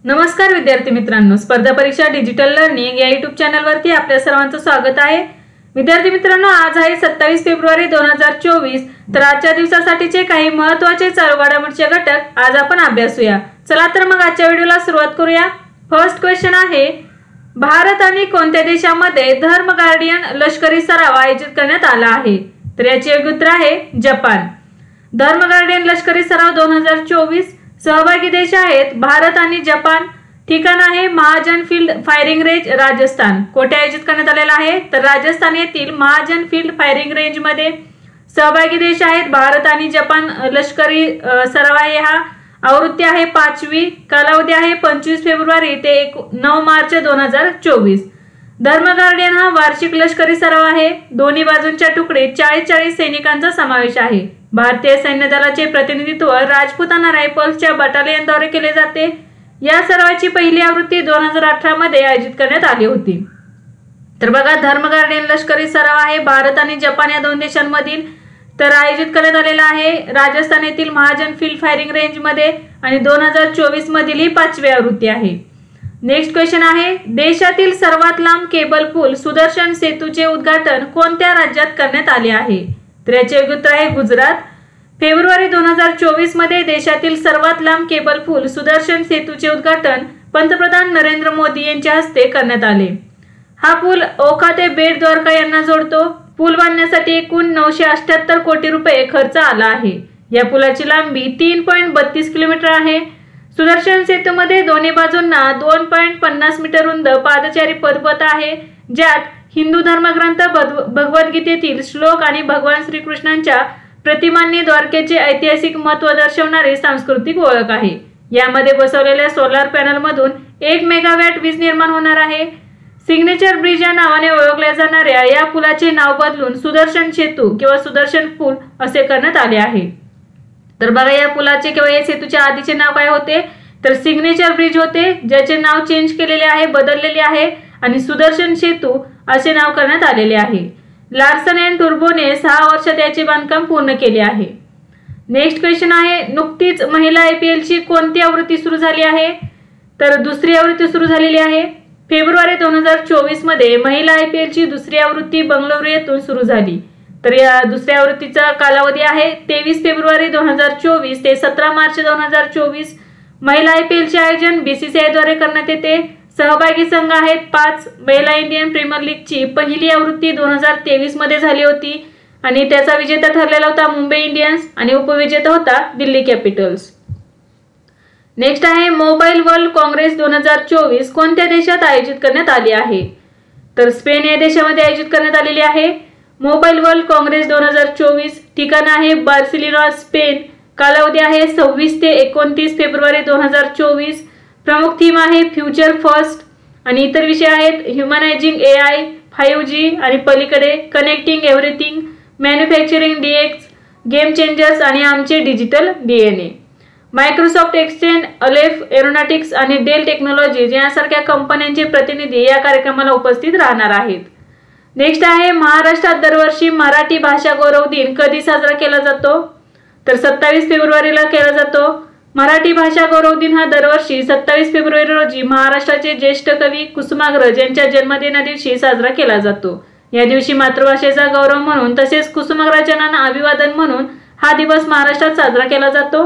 नमस्कार विद्यार्थी मित्रांनो, स्पर्धा परीक्षा डिजिटल लर्निंग या YouTube चॅनलवरती आपल्या सर्वांचं स्वागत आहे। विद्यार्थी मित्रांनो, आज आहे 27 फेब्रुवारी 2024। तर आजच्या दिवसासाठीचे काही महत्त्वाचे चालू घडामोडीचे घटक आज आपण अभ्यासूया। चला तर मग आजच्या व्हिडिओला सुरुवात करूया। फर्स्ट क्वेश्चन आहे, भारत आणि कोणत्या देशामध्ये धर्म गार्डियन लष्करी सराव आयोजित करण्यात आला आहे? तर याचे योग्य उत्तर आहे जपान। धर्म गार्डियन लष्करी सराव 2024 सहभागी देश आहेत भारत आणि जपान। ठिकाण आहे Mahajan field firing range, Rajasthan. कोठे आयोजित करण्यात आलेला आहे? तर राजस्थान येथील महाजन फील्ड फायरिंग रेंज मध्ये। सहभागी देश आहेत भारत आणि जपान। लष्करी सराव आहे हा। आवृत्ती आहे 5वी। कालावधी आहे 25 फेब्रुवारी ते 9 मार्च 2024। धर्म गार्डियन हा वार्षिक लष्करी सराव आहे। दोन्ही बाजूंच्या तुकडीत 40 सैनिकांचा समावेश आहे। भारतीय सैन्य दलाचे प्रतिनिधित्व राजपुताना रायफल्सच्या बटालियनद्वारे केले जाते। या सरावाची पहिली आवृत्ती 2018 मध्ये आयोजित करण्यात आली होती। तर बघा, धर्म गार्डियन लष्करी सराव आहे भारत आणि जपान या दोन देशांमधील। तर आयोजित करण्यात आलेला आहे राजस्थान येथील महाजन फील्ड फायरिंग रेंज मध्ये आणि 2024 मधील ही 5वी आवृत्ती आहे। नेक्स्ट क्वेश्चन आहे, देशातील सर्वात लांब केबल पूल सुदर्शन सेतूचे उद्घाटन कोणत्या राज्यात करण्यात आले आहे? तर याचे योग्य उत्तर आहे गुजरात। फेब्रुवारी 2024 मध्ये देशातील सर्वात लांब केबल पूल सुदर्शन सेतूचे उद्घाटन पंतप्रधान नरेंद्र मोदी यांच्या हस्ते करण्यात आले। हा पूल ओखा ते बेट द्वारका यांना जोडतो। पूल बांधण्यासाठी एकूण 978 कोटी रुपये खर्च आला आहे। या पुलाची लांबी 3.32 किलोमीटर आहे। सुदर्शन सेतूमध्ये दोन्ही बाजूंना 2.50 मीटर रुंद पादचारी पदपथ आहे, ज्यात हिंदू धर्मग्रंथ भगवद्गीतेतील श्लोक आणि भगवान श्रीकृष्णांच्या प्रतिमांनी द्वारकेचे ऐतिहासिक महत्त्व दर्शवणारी सांस्कृतिक ओळख आहे। यामध्ये बसवलेल्या सोलार पॅनल मधून 1 मेगावॅट वीज निर्माण होणार आहे। सिग्नेचर ब्रिज या नावाने ओळखल्या जाणाऱ्या या पुलाचे नाव बदलून सुदर्शन सेतू किंवा सुदर्शन पूल असे करण्यात आले आहे। तर बघा, या पुलाचे किंवा या सेतूचे आधीचे नाव काय होते? तर सिग्नेचर ब्रिज होते, ज्याचे नाव चेंज केलेले आहे, बदललेले आहे, आणि सुदर्शन सेतू असे नाव करण्यात आलेले आहे। लार्सन अँड टुर्बोने 6 वर्षात याचे बांधकाम पूर्ण केले आहे। नेक्स्ट क्वेश्चन आहे, नुकतीच महिला IPL ची कोणती आवृत्ती सुरू झाली आहे? तर दुसरी आवृत्ती सुरू झालेली आहे। फेब्रुवारी 2024 मध्ये महिला IPL ची दुसरी आवृत्ती बंगळुरू येथून सुरू झाली। तर या दुसऱ्या आवृत्तीचा कालावधी आहे 23 फेब्रुवारी 2024 ते 17 मार्च 2024। महिला IPL चे आयोजन BCCI द्वारे करण्यात येते। सहभागी संघ आहेत 5। महिला इंडियन प्रीमियर लीगची पहिली आवृत्ती 2023 मध्ये झाली होती आणि त्याचा विजेता ठरलेला होता मुंबई इंडियन्स आणि उपविजेता होता दिल्ली कॅपिटल्स। नेक्स्ट आहे, मोबाईल वर्ल्ड काँग्रेस 2024 कोणत्या देशात आयोजित करण्यात आली आहे? तर स्पेन या देशामध्ये आयोजित करण्यात आलेली आहे मोबाईल वर्ल्ड काँग्रेस 2024। ठिकाण आहे बार्सिलोना, स्पेन। कालावधी आहे 26 ते 29 फेब्रुवारी 2024। प्रमुख थीम आहे फ्युचर फर्स्ट आणि इतर विषय आहेत ह्युमनायझिंग AI, 5G आणि पलीकडे, connecting everything, manufacturing DX, game changers आणि आमचे digital DNA। Microsoft Exchange, Aleph Aeronautics आणि डेल टेक्नॉलॉजीज यांसारख्या कंपन्यांचे प्रतिनिधी या कार्यक्रमाला उपस्थित राहणार आहेत। नेक्स्ट आहे, महाराष्ट्रात दरवर्षी मराठी भाषा गौरव दिन कधी साजरा केला जातो? तर 27 फेब्रुवारीला केला जातो। मराठी भाषा गौरव दिन हा दरवर्षी 27 फेब्रुवारी रोजी महाराष्ट्राचे ज्येष्ठ कवी कुसुमाग्रज यांच्या जन्मदिना दिवशी साजरा केला जातो। या दिवशी मातृभाषेचा गौरव म्हणून तसेच कुसुमाग्रजांना अभिवादन म्हणून हा दिवस महाराष्ट्रात साजरा केला जातो।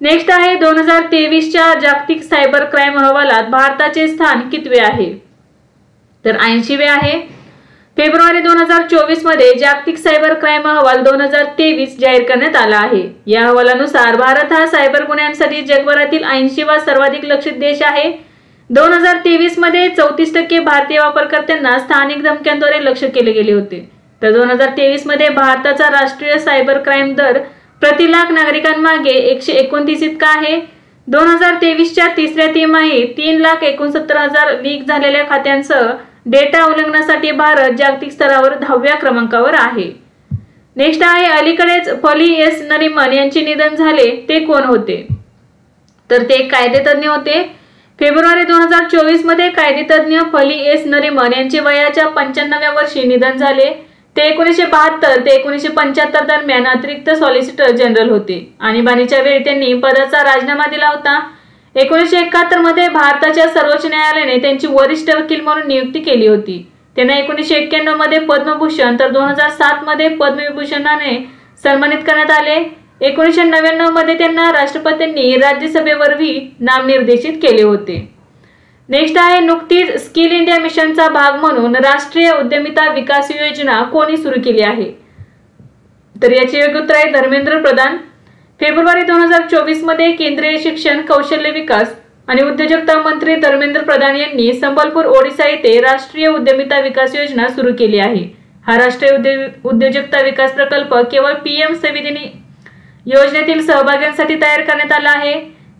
नेक्स्ट आहे, 2023च्या जागतिक सायबर क्राईम अहवालात भारताचे स्थान कितवे आहे? तर 80वे आहे। फेब्रुवारी 2024 मध्ये जागतिक सायबर क्राईम अहवाल 2023 जाहीर करण्यात आला आहे। या अहवालानुसार भारत हा सायबर गुन्ह्यांसाठी जगभरातील 80वा सर्वाधिक लक्षित देश आहे। 2023 मध्ये 34% भारतीय वापरकर्त्यांना स्थानिक धमक्यांद्वारे लक्ष्य केले गेले होते। तर 2023 मध्ये भारताचा राष्ट्रीय सायबर क्राईम दर प्रति लाख नागरिकांमागे 129 इतका आहे। 2023च्या तिसऱ्या तिमाहीत 3,69,000 लीक झालेल्या खात्यांसह डेटा उल्लंघनासाठी भारत जागतिक स्तरावर 10व्या क्रमांकावर आहे। नेक्स्ट आहे, अलीकडेच फली एस नरिमन यांचे निधन झाले, ते कोण होते? तर ते कायदेतज्ञ होते। फेब्रुवारी 2024 मध्ये कायदेतज्ञ फली एस नरिमन यांचे वयाच्या 95व्या वर्षी निधन झाले। ते 1972 ते 1975 दरम्यान अतिरिक्त सॉलिसिटर जनरल होते। आणीबाणीच्या वेळी त्यांनी पदाचा राजीनामा दिला होता। 1971 मध्ये भारताच्या सर्वोच्च न्यायालयाने त्यांची वरिष्ठ वकील म्हणून नियुक्ती केली होती। त्यांना 1991 मध्ये पद्मभूषण तर 2007 मध्ये पद्मविभूषणाने सन्मानित करण्यात आले। 1999 मध्ये त्यांना राष्ट्रपतींनी राज्यसभेवरही नामनिर्देशित केले होते। नेक्स्ट आहे, नुकतीच स्किल इंडिया मिशनचा भाग म्हणून राष्ट्रीय उद्यमिता विकास योजना कोणी सुरू केली आहे? तर याचे योग्य उत्तर आहे धर्मेंद्र प्रधान। फेब्रुवारी 2024 मध्ये केंद्रीय शिक्षण, कौशल्य विकास आणि उद्योजकता मंत्री धर्मेंद्र प्रधान यांनी संबलपूर, ओडिशा येथे राष्ट्रीय उद्यमिता विकास योजना सुरू केली आहे। हा राष्ट्रीय उद्योजकता विकास प्रकल्प केवळ पीएम स्वनिधी योजनेतील सहभाग्यांसाठी तयार करण्यात आला आहे।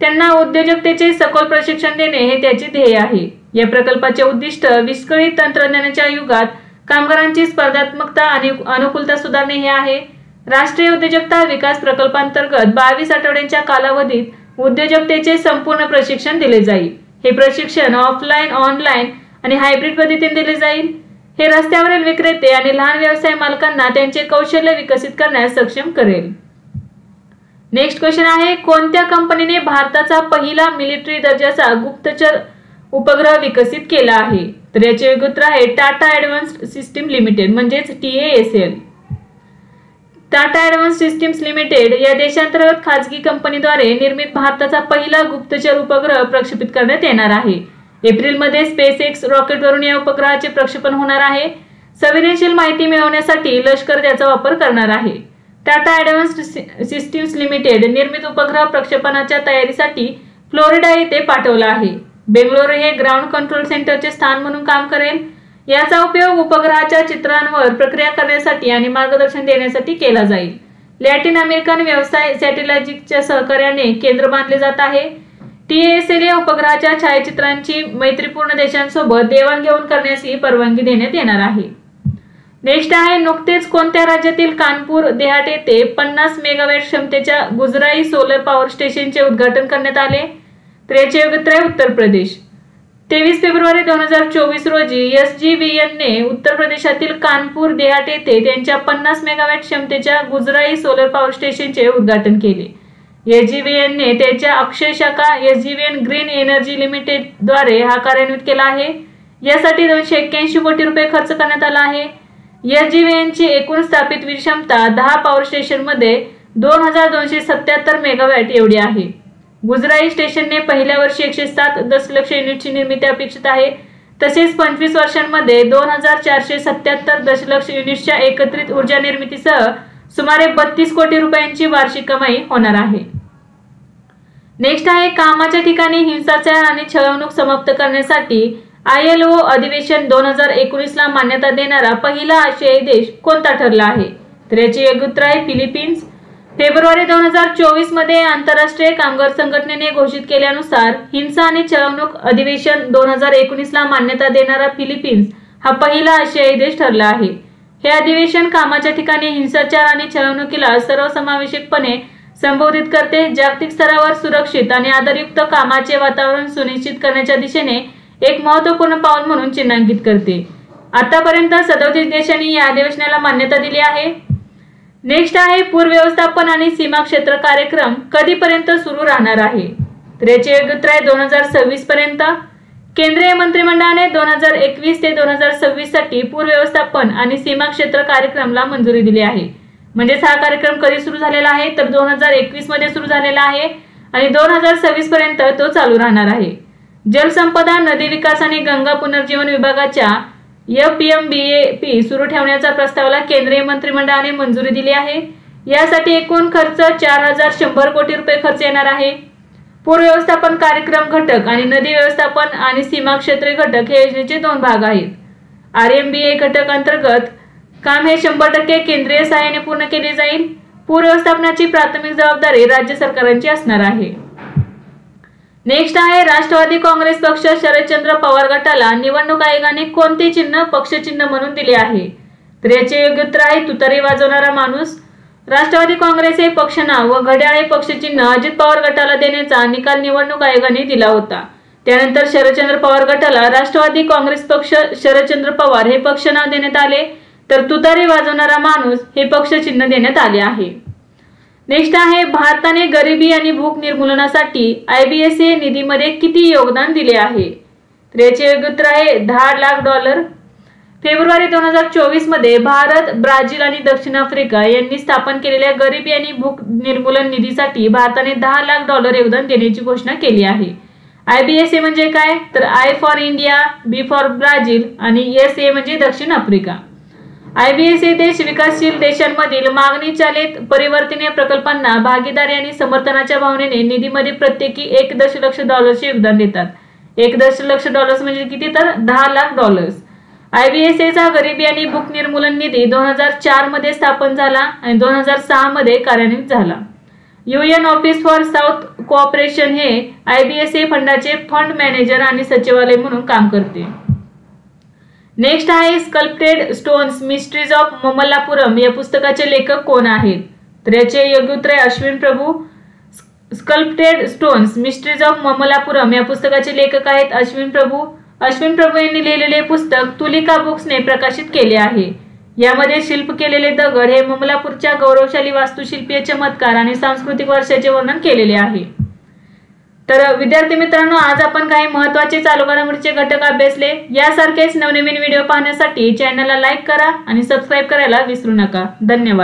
त्यांना उद्योजकतेचे सखोल प्रशिक्षण देणे हे त्याचे ध्येय आहे। या प्रकल्पाचे उद्दिष्ट विस्कळीत तंत्रज्ञानाच्या युगात कामगारांची स्पर्धात्मकता आणि अनुकूलता सुधारणे हे आहे। राष्ट्रीय उद्योजकता विकास प्रकल्पांतर्गत 22 आठवड्यांच्या कालावधीत उद्योजकतेचे संपूर्ण प्रशिक्षण दिले जाईल। हे प्रशिक्षण ऑफलाईन, ऑनलाईन आणि हायब्रिड पद्धतीने दिले जाईल। हे रस्त्यावरील विक्रेते आणि लहान व्यवसाय मालकांना त्यांचे कौशल्य विकसित करण्यास सक्षम करेल। नेक्स्ट क्वेश्चन आहे, कोणत्या कंपनीने भारताचा पहिला मिलिटरी दर्जाचा गुप्तचर उपग्रह विकसित केला आहे? तर याचे योग्य उत्तर आहे टाटा ॲडव्हान्स्ड सिस्टीम लिमिटेड म्हणजेच TASL। Tata advanced systems limited या देशांतर्गत खाजगी कंपनीद्वारे निर्मित भारताचा पहिला गुप्तचर उपग्रह प्रक्षेपित करण्यात येणार आहे। एप्रिलमध्ये SpaceX रॉकेटवरून या उपग्रहाचे प्रक्षेपण होणार आहे। संवेदनशील माहिती मिळवण्यासाठी लष्कर त्याचा वापर करणार आहे। टाटा ॲडव्हान्स्ड सिस्टीम्स लिमिटेड निर्मित उपग्रह प्रक्षेपणाच्या तयारीसाठी फ्लोरिडा येथे पाठवला आहे। बेंगळुरू हे ग्राउंड कंट्रोल सेंटरचे स्थान म्हणून काम करेल। याचा उपयोग उपग्रहाच्या चित्रांवर प्रक्रिया करण्यासाठी आणि मार्गदर्शन देण्यासाठी केला जाईल। लॅटिन अमेरिकन व्यवसाय सॅटेलाइटच्या सहकार्याने केंद्र बांधले जात आहे। TASL या उपग्रहाच्या छायाचित्रांची मैत्रीपूर्ण देशांसोबत देवाणघेवाण करण्यासही परवानगी देण्यात येणार आहे। नेक्स्ट आहे, नुकतेच कोणत्या राज्यातील कानपूर देहात येथे 50 मेगावॅट क्षमतेच्या गुजराई सोलर पॉवर स्टेशनचे उद्घाटन करण्यात आले? तर याचे योग्य उत्तर आहे उत्तर प्रदेश। 23 फेब्रुवारी 2024 रोजी SJVN ने उत्तर प्रदेशातील कानपूर देहात येथे त्यांच्या 50 मेगावॅट क्षमतेच्या गुजराई सोलर पॉवर स्टेशनचे उद्घाटन केले। SJVN ने त्याच्या अक्षय शाखा SJVN ग्रीन एनर्जी लिमिटेड द्वारे हा कार्यान्वित केला आहे। यासाठी 281 कोटी रुपये खर्च करण्यात आला आहे। SJVN ची एकूण स्थापित वीज क्षमता 10 पॉवर स्टेशनमध्ये 2277 मेगावॅट एवढी आहे। गुजराई स्टेशनने पहिल्या वर्षी 107 दशलक्ष युनिटची निर्मिती अपेक्षित आहे। तसेच 25 वर्षांमध्ये 2477 दशलक्ष युनिट्सच्या एकत्रित ऊर्जा निर्मितीसह सुमारे 32 कोटी रुपयांची वार्षिक कमाई होणार आहे। नेक्स्ट आहे, कामाच्या ठिकाणी हिंसाचार आणि छळवणूक समाप्त करण्यासाठी ILO अधिवेशन 2019 ला मान्यता देणारा पहिला आशियाई देश कोणता ठरला आहे? तर याचे योग्य उत्तर आहे फिलिपिन्स। फेब्रुवारी 2024 मध्ये आंतरराष्ट्रीय कामगार संघटनेने घोषित केल्यानुसार हिंसा आणि छळवणूक अधिवेशन 2019 ला मान्यता देणारा फिलिपिन्स हा पहिला आशियाई देश ठरला आहे। हे अधिवेशन कामाच्या ठिकाणी हिंसाचार आणि छळवणुकीला सर्वसमावेशकपणे संबोधित करते, जागतिक स्तरावर सुरक्षित आणि आदरयुक्त कामाचे वातावरण सुनिश्चित करण्याच्या दिशेने एक महत्त्वपूर्ण पाऊल म्हणून चिन्हांकित करते। आतापर्यंत 37 देशांनी या अधिवेशनाला मान्यता दिली आहे। नेक्स्ट आहे, पूर व्यवस्थापन आणि सीमा क्षेत्र कार्यक्रम कधीपर्यंत सुरू राहणार आहे? तर याचे योग्य उत्तर आहे 2026 पर्यंत। केंद्रीय मंत्रिमंडळाने 2021 ते 2026 साठी पूर व्यवस्थापन आणि सीमा क्षेत्र कार्यक्रमला मंजुरी दिली आहे। म्हणजेच हा कार्यक्रम कधी सुरू झालेला आहे? तर 2021 मध्ये सुरू झालेला आहे आणि 2026 पर्यंत तो चालू राहणार आहे। जलसंपदा, नदी विकास आणि गंगा पुनर्जीवन विभागाच्या FPMBAP सुरू ठेवण्याच्या प्रस्तावाला केंद्रीय मंत्रिमंडळाने मंजुरी दिली आहे। यासाठी एकूण खर्च 4100 कोटी रुपये खर्च येणार आहे। पूर व्यवस्थापन कार्यक्रम घटक आणि नदी व्यवस्थापन आणि सीमा क्षेत्रीय घटक हे योजनेचे 2 भाग आहेत। RMBA घटक अंतर्गत काम हे 100% केंद्रीय सहाय्याने पूर्ण केले जाईल। पूर व्यवस्थापनाची प्राथमिक जबाबदारी राज्य सरकारांची असणार आहे। नेक्स्ट आहे, राष्ट्रवादी काँग्रेस पक्ष शरदचंद्र पवार गटाला निवडणूक आयोगाने कोणते चिन्ह पक्षचिन्ह म्हणून दिले आहे? तर याचे योग्य उत्तर आहे तुतारी वाजवणारा माणूस। राष्ट्रवादी काँग्रेस हे पक्षनाव व घड्याळ हे पक्षचिन्ह अजित पवार गटाला देण्याचा निकाल निवडणूक आयोगाने दिला होता। त्यानंतर शरदचंद्र पवार गटाला राष्ट्रवादी काँग्रेस पक्ष शरदचंद्र पवार हे पक्षनाव देण्यात आले, तर तुतारी वाजवणारा माणूस हे पक्षचिन्ह देण्यात आले आहे। नेक्स्ट आहे भारताने गरिबी आणि भूक निर्मूलनासाठी IBSA निधीमध्ये किती योगदान दिले आहे? तर याचे योग्य उत्तर आहे $10 लाख। फेब्रुवारी 2024 मध्ये भारत, ब्राझील आणि दक्षिण आफ्रिका यांनी स्थापन केलेल्या गरिबी आणि भूक निर्मूलन निधीसाठी भारताने $10 लाख योगदान देण्याची घोषणा केली आहे। IBSA म्हणजे काय? तर I for India, B for Brazil आणि SA म्हणजे दक्षिण आफ्रिका। IBSA देश विकासशील देशांमधील मागणी चालित परिवर्तनीय प्रकल्पांना भागीदारी आणि समर्थनाच्या भावनेने निधीमध्ये प्रत्येकी $1 दशलक्ष योगदान देतात। $1 दशलक्ष म्हणजे किती? तर $10 लाख। IBSA चा गरिबी आणि भूक निर्मूलन निधी 2004 मध्ये स्थापन झाला आणि 2006 मध्ये कार्यान्वित झाला। UN office for south cooperation हे IBSA फंडाचे फंड मॅनेजर आणि सचिवालय म्हणून काम करते। नेक्स्ट आहे sculpted stones mysteries of Mamallapuram या पुस्तकाचे लेखक कोण आहेत? तर याचे योग्य उत्तर आहे Ashwin Prabhu. Sculpted stones mysteries of Mamallapuram या पुस्तकाचे लेखक आहेत अश्विन प्रभू। अश्विन प्रभू यांनी लिहिलेले पुस्तक तुलिका बुक्सने प्रकाशित केले आहे। यामध्ये शिल्प केलेले दगड हे ममलापूरच्या गौरवशाली वास्तुशिल्पीय चमत्कार आणि सांस्कृतिक वारशाचे वर्णन केलेले आहे। तर विद्यार्थी मित्रांनो, आज आपण काही महत्त्वाचे चालू घडामोडीचे घटक अभ्यासले। यासारखेच नवनवीन व्हिडिओ पाहण्यासाठी चॅनलला लाईक करा आणि सबस्क्राइब करायला विसरू नका। धन्यवाद।